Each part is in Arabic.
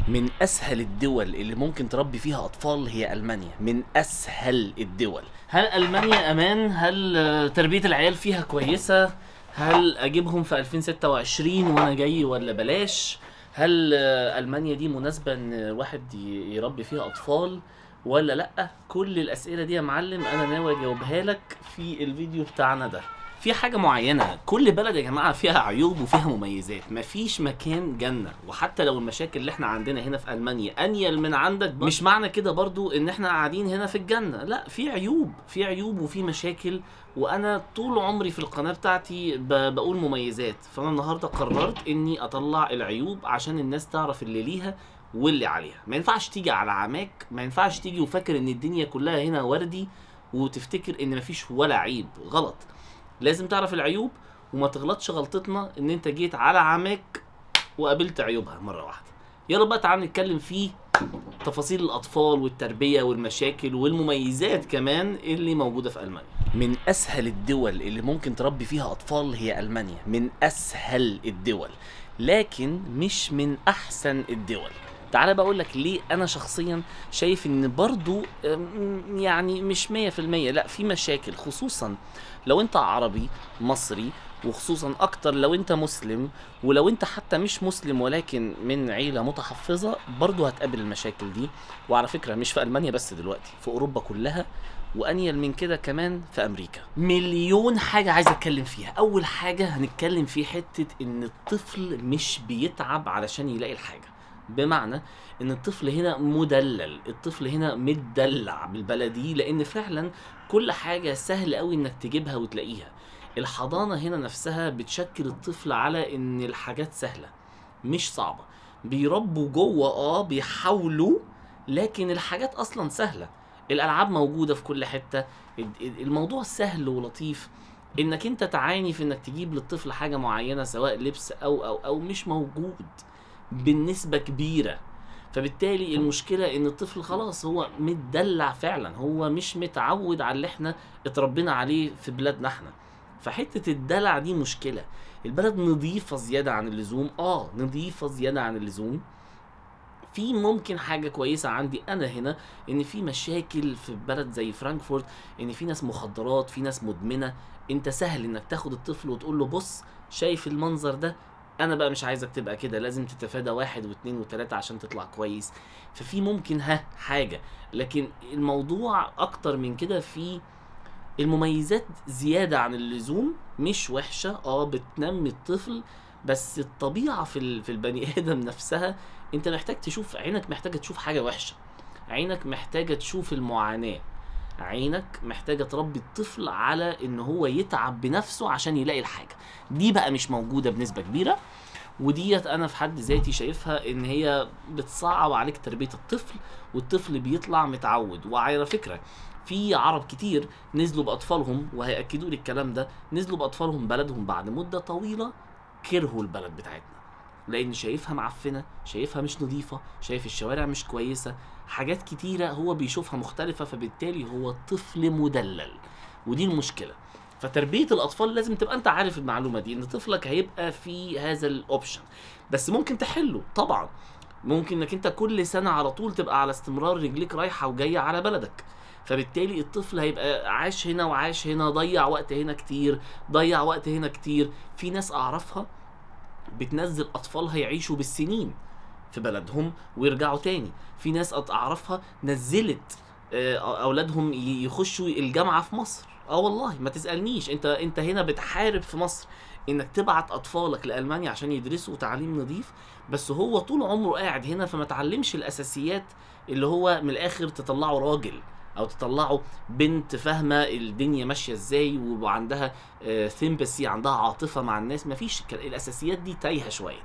من اسهل الدول اللي ممكن تربي فيها اطفال هي المانيا، من اسهل الدول. هل المانيا امان؟ هل تربية العيال فيها كويسة؟ هل اجيبهم في 2026 وانا جاي ولا بلاش؟ هل المانيا دي مناسبة ان الواحد يربي فيها اطفال ولا لا؟ كل الاسئلة دي يا معلم انا ناوي اجاوبها لك في الفيديو بتاعنا ده. في حاجة معينة، كل بلد يا جماعة فيها عيوب وفيها مميزات، مفيش مكان جنة. وحتى لو المشاكل اللي احنا عندنا هنا في ألمانيا أنيل من عندك، مش معنى كده برضو ان احنا قاعدين هنا في الجنة. لا، في عيوب وفي مشاكل. وانا طول عمري في القناة بتاعتي بقول مميزات، فانا النهاردة قررت اني اطلع العيوب عشان الناس تعرف اللي ليها واللي عليها. ما ينفعش تيجي على عماك، ما ينفعش تيجي وفاكر ان الدنيا كلها هنا وردي وتفتكر ان مفيش ولا عيب. غلط. لازم تعرف العيوب وما تغلطش غلطتنا ان انت جيت على عماك وقابلت عيوبها مرة واحدة. يلا بقى تعال نتكلم في تفاصيل الاطفال والتربية والمشاكل والمميزات كمان اللي موجودة في المانيا. من اسهل الدول اللي ممكن تربي فيها اطفال هي المانيا، من اسهل الدول، لكن مش من احسن الدول. تعالى بقول لك ليه انا شخصيا شايف ان برضو يعني مش 100%، لا، في مشاكل، خصوصا لو انت عربي مصري، وخصوصا اكتر لو انت مسلم. ولو انت حتى مش مسلم ولكن من عيلة متحفظة برضو هتقابل المشاكل دي. وعلى فكرة مش في المانيا بس، دلوقتي في اوروبا كلها، وانيل من كده كمان في امريكا. مليون حاجة عايز اتكلم فيها. اول حاجة هنتكلم في حتة ان الطفل مش بيتعب علشان يلاقي الحاجة. بمعنى ان الطفل هنا مدلل، الطفل هنا متدلع بالبلدي، لان فعلا كل حاجة سهل قوي انك تجيبها وتلاقيها. الحضانة هنا نفسها بتشكل الطفل على ان الحاجات سهلة مش صعبة. بيربوا جوه، بيحاولوا، لكن الحاجات اصلا سهلة. الالعاب موجودة في كل حتة. الموضوع سهل ولطيف. انك انت تعاني في انك تجيب للطفل حاجة معينة سواء لبس او مش موجود بالنسبة كبيرة. فبالتالي المشكلة ان الطفل خلاص هو متدلع فعلا، هو مش متعود على اللي احنا اتربينا عليه في بلادنا احنا. فحتة الدلع دي مشكلة. البلد نظيفة زيادة عن اللزوم، نظيفة زيادة عن اللزوم. في ممكن حاجة كويسة عندي أنا هنا، إن في مشاكل في بلد زي فرانكفورت، إن في ناس مخدرات، في ناس مدمنة. أنت سهل إنك تاخد الطفل وتقول له بص، شايف المنظر ده؟ أنا بقى مش عايزك تبقى كده، لازم تتفادى 1 و2 و3 عشان تطلع كويس. ففي ممكن حاجة، لكن الموضوع أكتر من كده. في المميزات زيادة عن اللزوم مش وحشة، بتنمي الطفل، بس الطبيعة في البني آدم نفسها. انت محتاج تشوف، عينك محتاجة تشوف حاجة وحشة، عينك محتاجة تشوف المعاناة، عينك محتاجة تربي الطفل على ان هو يتعب بنفسه عشان يلاقي الحاجة دي. بقى مش موجودة بنسبة كبيرة، وديت انا في حد ذاتي شايفها ان هي بتصعب عليك تربية الطفل، والطفل بيطلع متعود. وعلى فكرة في عرب كتير نزلوا باطفالهم، وهيأكدوا لي الكلام ده، نزلوا باطفالهم بلدهم بعد مدة طويلة كرهوا البلد بتاعتنا، لان شايفها معفنة، شايفها مش نظيفة، شايف الشوارع مش كويسة، حاجات كتيرة هو بيشوفها مختلفة. فبالتالي هو طفل مدلل، ودي المشكلة. فتربية الأطفال لازم تبقى أنت عارف المعلومة دي، إن طفلك هيبقى في هذا الأوبشن. بس ممكن تحله طبعا. ممكن إنك أنت كل سنة على طول تبقى على استمرار رجليك رايحة وجاية على بلدك. فبالتالي الطفل هيبقى عاش هنا وعاش هنا، ضيع وقت هنا كتير، ضيع وقت هنا كتير. في ناس أعرفها بتنزل أطفالها يعيشوا بالسنين في بلدهم ويرجعوا تاني. في ناس أعرفها نزلت أولادهم يخشوا الجامعة في مصر. والله ما تسألنيش، انت هنا بتحارب في مصر انك تبعت اطفالك لألمانيا عشان يدرسوا تعليم نظيف، بس هو طول عمره قاعد هنا فما تعلمش الاساسيات، اللي هو من الاخر تطلعه راجل او تطلعه بنت فاهمه الدنيا ماشيه ازاي وعندها سيمباسي، عندها عاطفه مع الناس. مفيش الاساسيات دي تايهه شويه.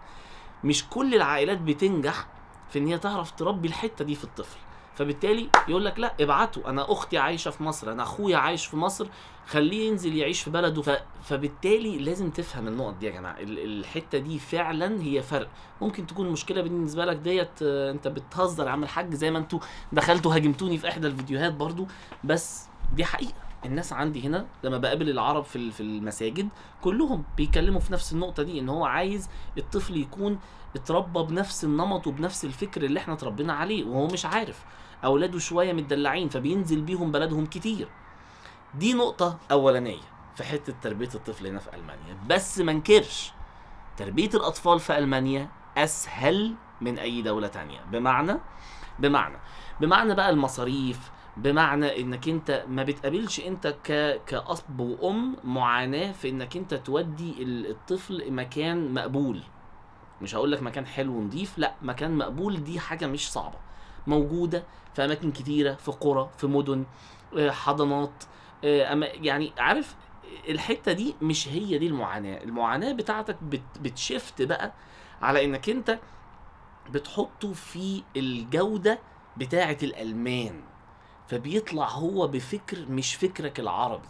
مش كل العائلات بتنجح في ان هي تعرف تربي الحته دي في الطفل. فبالتالي يقول لك لا، ابعته، انا اختي عايشه في مصر، انا اخويا عايش في مصر، خليه ينزل يعيش في بلده. فبالتالي لازم تفهم النقط دي يا جماعه. الحته دي فعلا هي فرق. ممكن تكون مشكله بالنسبه لك ديت، انت بتهزر يا عم الحاج، زي ما انتوا دخلتوا هاجمتوني في احدى الفيديوهات برضو، بس دي حقيقه. الناس عندي هنا لما بقابل العرب في المساجد كلهم بيتكلموا في نفس النقطة دي، ان هو عايز الطفل يكون اتربى بنفس النمط وبنفس الفكر اللي احنا اتربينا عليه، وهو مش عارف. اولاده شوية متدلعين فبينزل بيهم بلدهم كتير. دي نقطة اولانية في حتة تربية الطفل هنا في المانيا. بس منكرش تربية الاطفال في المانيا اسهل من اي دولة تانية. بمعنى بقى المصاريف، بمعنى انك انت ما بتقابلش انت كأب وام معاناة في انك انت تودي الطفل مكان مقبول. مش هقول لك مكان حلو ونضيف، لا، مكان مقبول. دي حاجة مش صعبة، موجودة في اماكن كتيرة، في قرى، في مدن، حضانات، يعني عارف الحتة دي. مش هي دي المعاناة بتاعتك بتشفت بقى على انك انت بتحطه في الجودة بتاعة الألمان، فبيطلع هو بفكر مش فكرك العربي،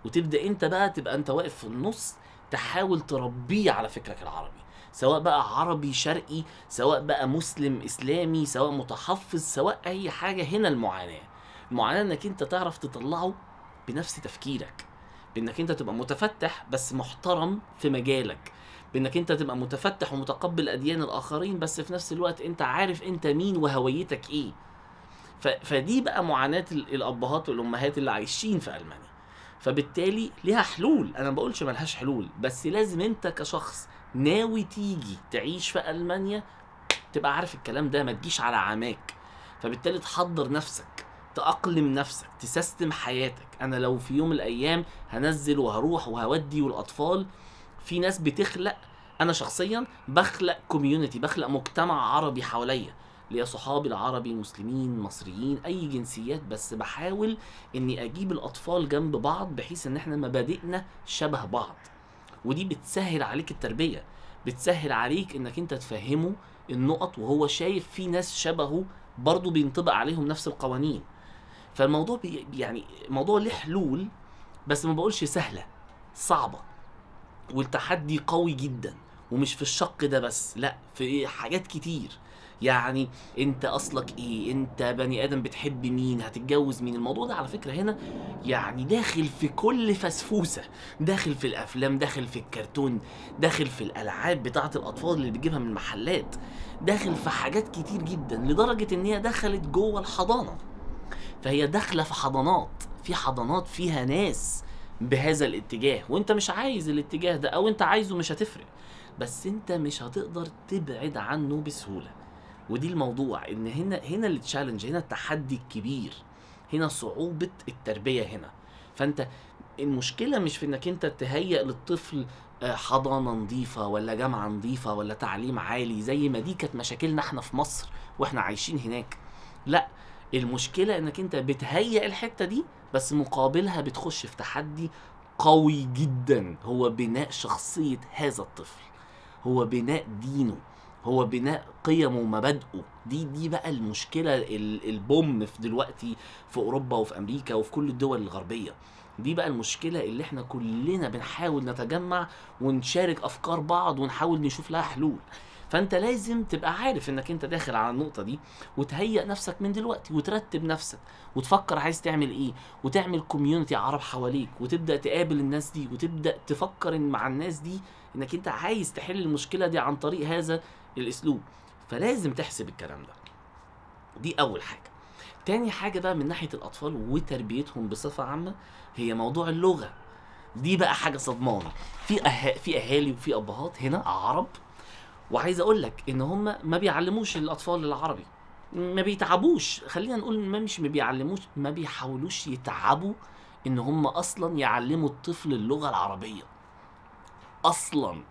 وتبدأ انت بقى تبقى انت واقف في النص تحاول تربيه على فكرك العربي، سواء بقى عربي شرقي، سواء بقى مسلم إسلامي، سواء متحفظ، سواء أي حاجة. هنا المعاناة انك انت تعرف تطلعه بنفس تفكيرك، بانك انت تبقى متفتح بس محترم في مجالك، بانك انت تبقى متفتح ومتقبل اديان الاخرين بس في نفس الوقت انت عارف انت مين وهويتك ايه. فدي بقى معاناة الابهات والامهات اللي عايشين في المانيا. فبالتالي ليها حلول، انا ما بقولش ملهاش حلول، بس لازم انت كشخص ناوي تيجي تعيش في المانيا تبقى عارف الكلام ده، ما تجيش على عماك. فبالتالي تحضر نفسك، تأقلم نفسك، تسيستم حياتك. انا لو في يوم من الايام هنزل وهروح وهودي، والاطفال في ناس بتخلق، انا شخصيا بخلق كوميونتي، بخلق مجتمع عربي حواليا، ليا صحابي العربي، مسلمين، مصريين، اي جنسيات، بس بحاول اني اجيب الاطفال جنب بعض بحيث ان احنا مبادئنا شبه بعض. ودي بتسهل عليك التربية، بتسهل عليك انك انت تفهمه النقط وهو شايف في ناس شبهه برضو بينطبق عليهم نفس القوانين. فالموضوع يعني موضوع له حلول، بس ما بقولش سهلة، صعبة، والتحدي قوي جدا. ومش في الشق ده بس، لا، في حاجات كتير. يعني انت اصلك ايه، انت بني ادم بتحب مين، هتتجوز مين. الموضوع ده على فكرة هنا يعني داخل في كل فسفوسة، داخل في الافلام، داخل في الكرتون، داخل في الالعاب بتاعة الاطفال اللي بتجيبها من المحلات، داخل في حاجات كتير جدا، لدرجة ان هي دخلت جوه الحضانة. فهي داخلة في حضانات، في حضانات فيها ناس بهذا الاتجاه، وانت مش عايز الاتجاه ده، او انت عايزه مش هتفرق، بس انت مش هتقدر تبعد عنه بسهولة. ودي الموضوع، ان هنا التشالنج، هنا التحدي الكبير، هنا صعوبة التربية هنا. فانت المشكلة مش في انك انت تهيئ للطفل حضانة نظيفة ولا جامعة نظيفة ولا تعليم عالي زي ما دي كانت مشاكلنا احنا في مصر واحنا عايشين هناك. لا، المشكلة انك انت بتهيئ الحتة دي، بس مقابلها بتخش في تحدي قوي جدا، هو بناء شخصية هذا الطفل، هو بناء دينه، هو بناء قيمه ومبادئه. دي بقى المشكلة البوم في دلوقتي في اوروبا وفي امريكا وفي كل الدول الغربية. دي بقى المشكلة اللي احنا كلنا بنحاول نتجمع ونشارك افكار بعض ونحاول نشوف لها حلول. فانت لازم تبقى عارف انك انت داخل على النقطة دي، وتهيئ نفسك من دلوقتي، وترتب نفسك، وتفكر عايز تعمل ايه، وتعمل كوميونتي عرب حواليك، وتبدأ تقابل الناس دي، وتبدأ تفكر ان مع الناس دي انك انت عايز تحل المشكلة دي عن طريق هذا الاسلوب. فلازم تحسب الكلام ده. دي اول حاجة. تاني حاجة بقى من ناحية الاطفال وتربيتهم بصفة عامة، هي موضوع اللغة. دي بقى حاجة صدماني. في اهالي وفي ابهات هنا عرب، وعايز اقول لك ان هم ما بيعلموش الاطفال العربي، ما بيتعبوش، خلينا نقول ما مش ما بيعلموش، ما بيحاولوش يتعبوا ان هم اصلا يعلموا الطفل اللغة العربية اصلا.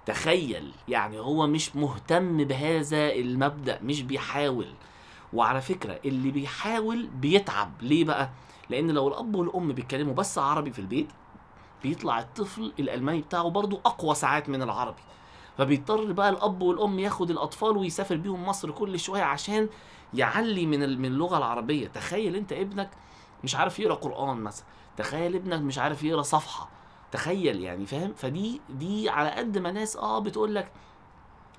تخيل، يعني هو مش مهتم بهذا المبدأ، مش بيحاول. وعلى فكرة اللي بيحاول بيتعب ليه بقى؟ لان لو الاب والام بيتكلموا بس عربي في البيت، بيطلع الطفل الالماني بتاعه برضو اقوى ساعات من العربي، فبيضطر بقى الاب والام ياخد الاطفال ويسافر بيهم مصر كل شويه عشان يعلي من اللغه العربيه. تخيل انت ابنك مش عارف يقرا قران مثلا، تخيل ابنك مش عارف يقرا صفحه، تخيل يعني، فاهم؟ فدي على قد ما ناس بتقول لك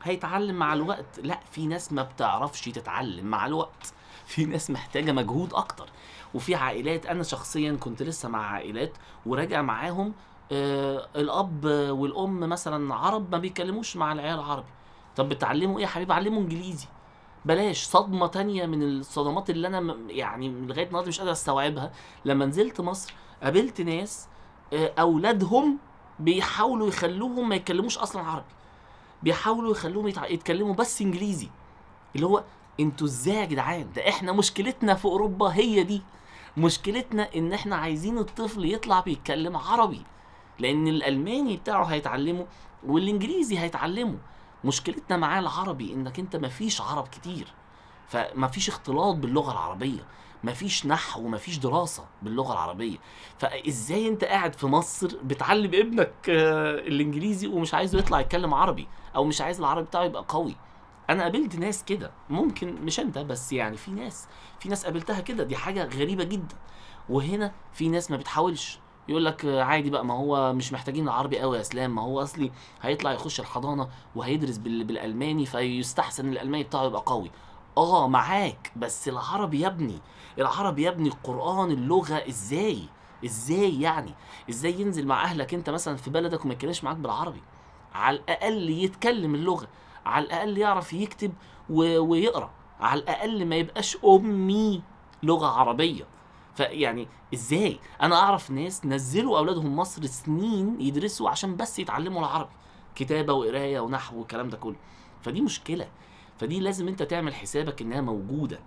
هيتعلم مع الوقت، لا، في ناس ما بتعرفش تتعلم مع الوقت. في ناس محتاجه مجهود اكتر. وفي عائلات، انا شخصيا كنت لسه مع عائلات وراجع معاهم، الاب والام مثلا عرب ما بيتكلموش مع العيال عربي. طب بتعلموا ايه يا حبيبي؟ علموا انجليزي. بلاش صدمه تانية من الصدمات اللي انا يعني لغايه النهارده مش قادر استوعبها. لما نزلت مصر قابلت ناس اولادهم بيحاولوا يخلوهم ما يتكلموش اصلا عربي، بيحاولوا يخلوهم يتكلموا بس انجليزي. اللي هو انتوا ازاي يا جدعان؟ ده احنا مشكلتنا في اوروبا هي دي. مشكلتنا ان احنا عايزين الطفل يطلع بيتكلم عربي، لان الالماني بتاعه هيتعلمه والانجليزي هيتعلمه. مشكلتنا معاه العربي، انك انت مفيش عرب كتير، فمفيش اختلاط باللغه العربيه، مفيش نحو ومفيش دراسه باللغه العربيه. فازاي انت قاعد في مصر بتعلم ابنك الانجليزي ومش عايزه يطلع يتكلم عربي، او مش عايز العربي بتاعه يبقى قوي؟ انا قابلت ناس كده، ممكن مش انت بس، يعني في ناس قابلتها كده، دي حاجه غريبه جدا. وهنا في ناس ما بتحاولش، يقول لك عادي بقى، ما هو مش محتاجين العربي قوي يا اسلام، ما هو اصلي هيطلع يخش الحضانه وهيدرس بالالماني فيستحسن الالماني بتاعه يبقى قوي. معاك، بس العربي يا ابني، العربي يا ابني، القران، اللغه، ازاي يعني؟ ازاي ينزل مع اهلك انت مثلا في بلدك وما يتكلمش معاك بالعربي؟ على الاقل يتكلم اللغه، على الاقل يعرف يكتب ويقرا، على الاقل ما يبقاش امي لغه عربيه. فيعني ازاي؟ انا اعرف ناس نزلوا اولادهم مصر سنين يدرسوا عشان بس يتعلموا العربي، كتابه وقرايه ونحو والكلام ده كله. فدي مشكله، فدي لازم انت تعمل حسابك انها موجوده،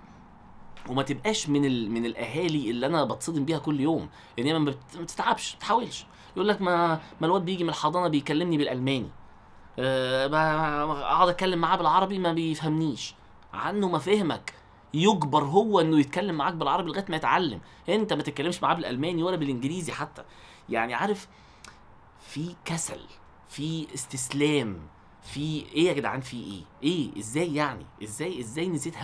وما تبقاش من الاهالي اللي انا بتصدم بيها كل يوم، ان هي ما بتتعبش، ما تحاولش. يقول لك ما الواد بيجي من الحضانه بيكلمني بالالماني، اقعد اتكلم معاه بالعربي ما بيفهمنيش. عنه ما فهمك، يجبر هو انه يتكلم معاك بالعربي لغايه ما يتعلم. انت ما تتكلمش معاه بالالماني ولا بالانجليزي حتى. يعني عارف، في كسل، في استسلام، في ايه يا جدعان؟ في ايه ازاي يعني؟ ازاي نسيت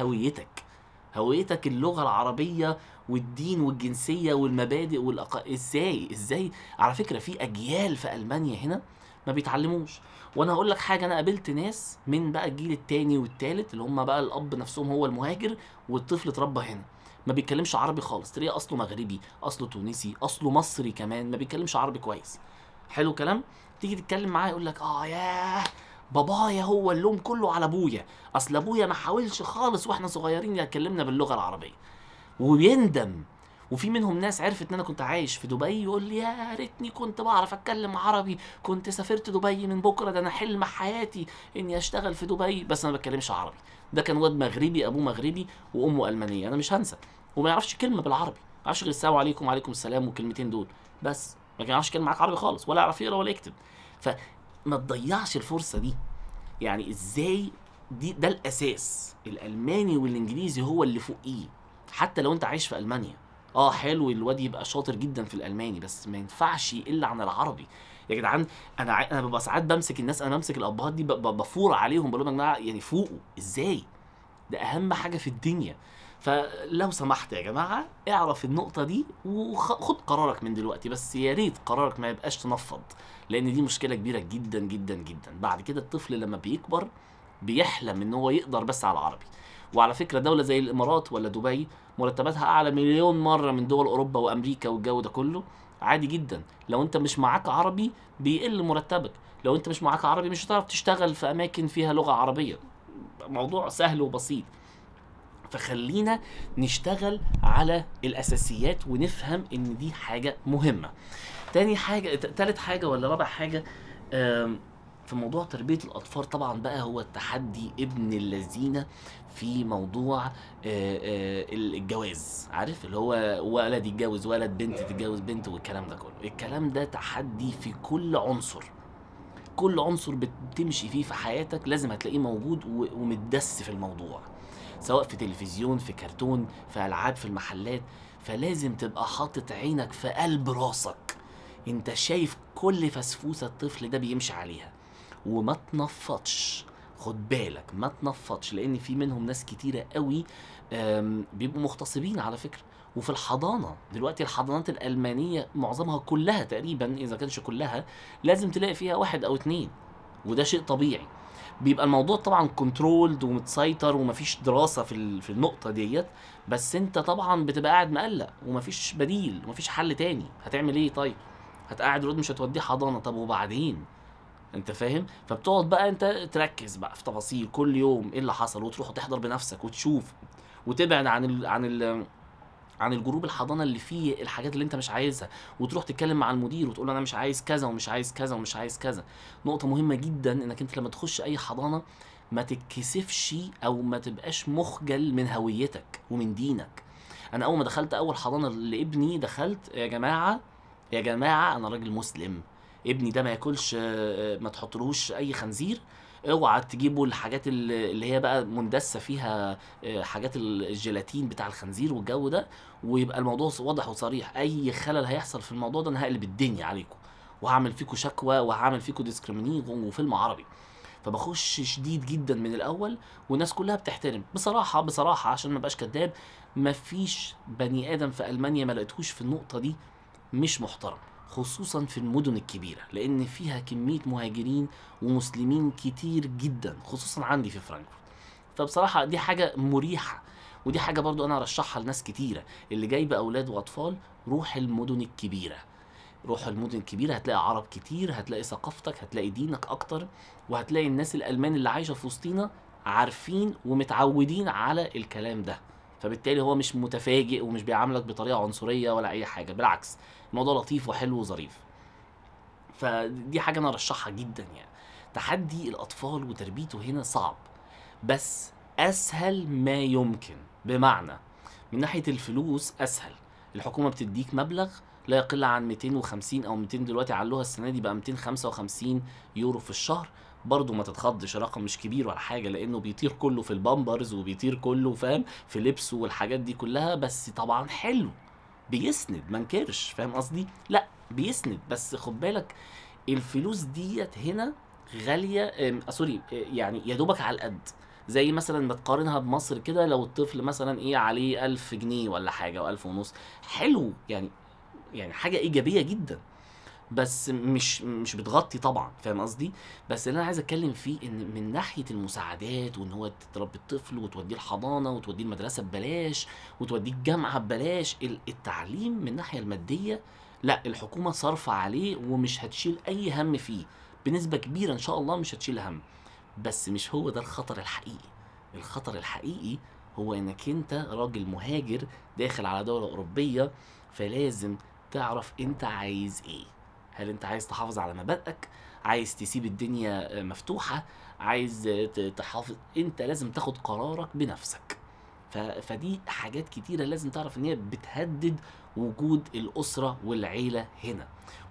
هويتك اللغه العربيه والدين والجنسيه والمبادئ ازاي؟ على فكره في اجيال في المانيا هنا ما بيتعلموش. وانا هقول لك حاجه، انا قابلت ناس من بقى الجيل التاني والتالت، اللي هم بقى الاب نفسهم هو المهاجر والطفل اتربى هنا، ما بيتكلمش عربي خالص. تلاقيه اصله مغربي، اصله تونسي، اصله مصري كمان، ما بيتكلمش عربي كويس. حلو كلام. تيجي تتكلم معاه يقول لك ياه، بابايا هو اللوم كله على ابويا، اصل ابويا ما حاولش خالص واحنا صغيرين يكلمنا باللغه العربيه، ويندم. وفي منهم ناس عرفت ان انا كنت عايش في دبي يقول لي يا ريتني كنت بعرف اتكلم عربي، كنت سافرت دبي من بكره، ده انا حلم حياتي اني اشتغل في دبي، بس انا ما بتكلمش عربي. ده كان واد مغربي، ابوه مغربي وامه المانيه، انا مش هنسى. وما يعرفش كلمه بالعربي، ما يعرفش غير السلام عليكم وعليكم السلام والكلمتين دول بس، ما يعرفش كلمه معاك عربي خالص، ولا يعرف يقرا ولا يكتب. فما تضيعش الفرصه دي. يعني ازاي؟ ده الاساس، الالماني والانجليزي هو اللي فوقيه. حتى لو انت عايش في المانيا، حلو الواد يبقى شاطر جدا في الالماني، بس ما ينفعش يقل عن العربي يا جدعان. انا ببقى ساعات بمسك الناس، انا بمسك الابهات دي بفور عليهم، بقول لهم يا جماعه يعني فوقوا. ازاي؟ ده اهم حاجه في الدنيا. فلو سمحت يا جماعه اعرف النقطه دي وخد قرارك من دلوقتي، بس يا ريت قرارك ما يبقاش تنفض، لان دي مشكله كبيره جدا جدا جدا. بعد كده الطفل لما بيكبر بيحلم ان هو يقدر بس على العربي. وعلى فكره دوله زي الامارات ولا دبي مرتباتها اعلى مليون مره من دول اوروبا وامريكا والجو ده كله. عادي جدا، لو انت مش معاك عربي بيقل مرتبك، لو انت مش معاك عربي مش هتعرف تشتغل في اماكن فيها لغه عربيه. موضوع سهل وبسيط. فخلينا نشتغل على الاساسيات ونفهم ان دي حاجه مهمه. تالت حاجه ولا رابع حاجه في موضوع تربيه الاطفال، طبعا بقى هو التحدي ابن اللذينه في موضوع الجواز. عارف اللي هو ولد يتجوز ولد، بنت تتجوز بنت، والكلام ده كله. الكلام ده تحدي في كل عنصر، كل عنصر بتمشي فيه في حياتك لازم هتلاقيه موجود ومتدس في الموضوع، سواء في تلفزيون، في كرتون، في ألعاب، في المحلات. فلازم تبقى حاطط عينك في قلب راسك، انت شايف كل فسفوسة الطفل ده بيمشي عليها، وما تنفضش. خد بالك ما تنفضش، لان في منهم ناس كتيرة قوي بيبقوا مغتصبين على فكرة. وفي الحضانة دلوقتي، الحضانات الألمانية معظمها كلها تقريبا إذا كانش كلها لازم تلاقي فيها 1 أو 2، وده شيء طبيعي. بيبقى الموضوع طبعا كنترولد ومتسيطر ومفيش دراسه في النقطه ديت، بس انت طبعا بتبقى قاعد مقلق ومفيش بديل ومفيش حل تاني. هتعمل ايه طيب؟ هتقعد الواد مش هتوديه حضانه، طب وبعدين؟ انت فاهم؟ فبتقعد بقى انت تركز بقى في تفاصيل كل يوم ايه اللي حصل، وتروح تحضر بنفسك وتشوف، وتبعد عن الجروب الحضانه اللي فيه الحاجات اللي انت مش عايزها، وتروح تتكلم مع المدير وتقول له انا مش عايز كذا ومش عايز كذا ومش عايز كذا. نقطه مهمه جدا انك انت لما تخش اي حضانه ما تتكسفش او ما تبقاش مخجل من هويتك ومن دينك. انا اول ما دخلت اول حضانه لابني دخلت يا جماعه، يا جماعه انا راجل مسلم، ابني ده ما ياكلش، ما تحطلهوش اي خنزير، اوعى تجيبوا الحاجات اللي هي بقى مندسه فيها حاجات الجيلاتين بتاع الخنزير والجو ده، ويبقى الموضوع واضح وصريح. اي خلل هيحصل في الموضوع ده انا هقلب الدنيا عليكم وهعمل فيكم شكوى وهعمل فيكم ديسكريمينيشن وفيلم عربي. فبخش شديد جدا من الاول، والناس كلها بتحترم. بصراحه بصراحه عشان ما ابقاش كداب، مفيش بني ادم في المانيا ما لقيتهوش في النقطه دي مش محترم، خصوصا في المدن الكبيره لان فيها كميه مهاجرين ومسلمين كتير جدا، خصوصا عندي في فرانكفورت. فبصراحه دي حاجه مريحه، ودي حاجه برضو انا ارشحها لناس كتيره اللي جايبه اولاد واطفال. روح المدن الكبيره، روح المدن الكبيره، هتلاقي عرب كتير، هتلاقي ثقافتك، هتلاقي دينك اكتر، وهتلاقي الناس الالمان اللي عايشه في وسطينا عارفين ومتعودين على الكلام ده. فبالتالي هو مش متفاجئ ومش بيعاملك بطريقه عنصريه ولا اي حاجه، بالعكس الموضوع لطيف وحلو وظريف. فدي حاجه انا ارشحها جدا يعني. تحدي الاطفال وتربيته هنا صعب بس اسهل ما يمكن، بمعنى من ناحيه الفلوس اسهل. الحكومه بتديك مبلغ لا يقل عن 250 او 200، دلوقتي علوها السنه دي بقى 255 يورو في الشهر. برضه ما تتخضش، رقم مش كبير ولا حاجه لانه بيطير كله في البامبرز وبيطير كله فاهم في لبسه والحاجات دي كلها، بس طبعا حلو بيسند، ما انكرش، فاهم قصدي؟ لا بيسند، بس خد بالك الفلوس ديت هنا غاليه، سوري، يعني يا دوبك على القد. زي مثلا ما تقارنها بمصر كده، لو الطفل مثلا ايه عليه 1000 جنيه ولا حاجه و1000 ونص، حلو يعني حاجه ايجابيه جدا، بس مش بتغطي طبعا، فاهم قصدي؟ بس اللي انا عايز اتكلم فيه ان من ناحيه المساعدات، وان هو تربي الطفل وتوديه الحضانه وتوديه المدرسه ببلاش وتوديه الجامعه ببلاش، التعليم من الناحيه الماديه لا، الحكومه صارفه عليه ومش هتشيل اي هم فيه، بنسبه كبيره ان شاء الله مش هتشيل هم. بس مش هو ده الخطر الحقيقي. الخطر الحقيقي هو انك انت راجل مهاجر داخل على دوله اوروبيه، فلازم تعرف انت عايز ايه. هل انت عايز تحافظ على مبادئك؟ عايز تسيب الدنيا مفتوحة؟ عايز تحافظ؟ انت لازم تاخد قرارك بنفسك. فدي حاجات كتيرة لازم تعرف ان هي بتهدد وجود الأسرة والعيلة هنا،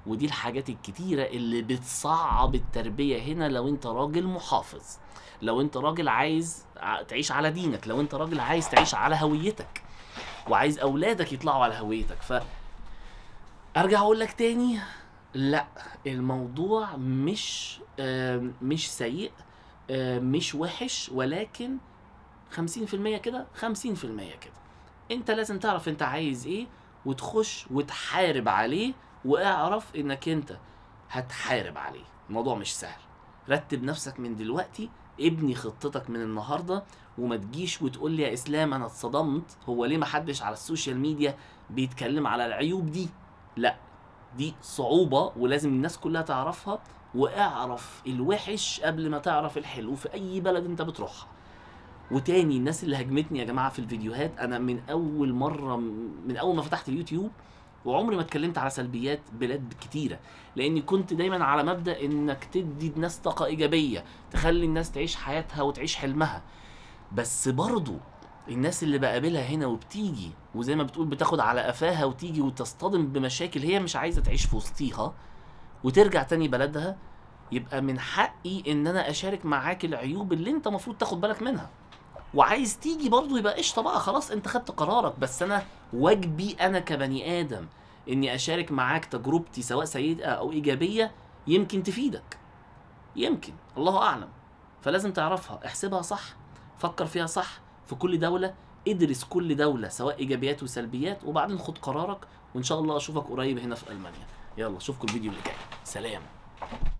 ودي الحاجات الكتيرة اللي بتصعب التربية هنا. لو انت راجل محافظ، لو انت راجل عايز تعيش على دينك، لو انت راجل عايز تعيش على هويتك وعايز اولادك يطلعوا على هويتك. ارجع اقول لك تاني، لا الموضوع مش سيء، مش وحش، ولكن 50% كده 50% كده. انت لازم تعرف انت عايز ايه وتخش وتحارب عليه، واعرف انك انت هتحارب عليه. الموضوع مش سهل. رتب نفسك من دلوقتي، ابني خطتك من النهارده، وما تجيش وتقول لي يا اسلام انا اتصدمت هو ليه محدش على السوشيال ميديا بيتكلم على العيوب دي. لا، دي صعوبة ولازم الناس كلها تعرفها، واعرف الوحش قبل ما تعرف الحلو في اي بلد انت بتروحها. وتاني، الناس اللي هاجمتني يا جماعة في الفيديوهات، انا من اول ما فتحت اليوتيوب وعمري ما اتكلمت على سلبيات بلاد كتيرة، لاني كنت دايما على مبدأ انك تدي الناس طاقة ايجابية تخلي الناس تعيش حياتها وتعيش حلمها. بس برضو الناس اللي بقابلها هنا وبتيجي وزي ما بتقول بتاخد على قفاها وتيجي وتصطدم بمشاكل هي مش عايزة تعيش في وسطيها وترجع تاني بلدها، يبقى من حقي ان انا اشارك معاك العيوب اللي انت مفروض تاخد بالك منها. وعايز تيجي برضو يبقى قشطة بقى، خلاص انت خدت قرارك، بس انا واجبي انا كبني ادم اني اشارك معاك تجربتي سواء سيئة او ايجابية، يمكن تفيدك، يمكن، الله اعلم. فلازم تعرفها، احسبها صح، فكر فيها صح. في كل دولة ادرس كل دولة سواء ايجابيات وسلبيات، وبعدين خد قرارك. وان شاء الله اشوفك قريب هنا في المانيا. يلا اشوفكم الفيديو اللي جاي، سلام.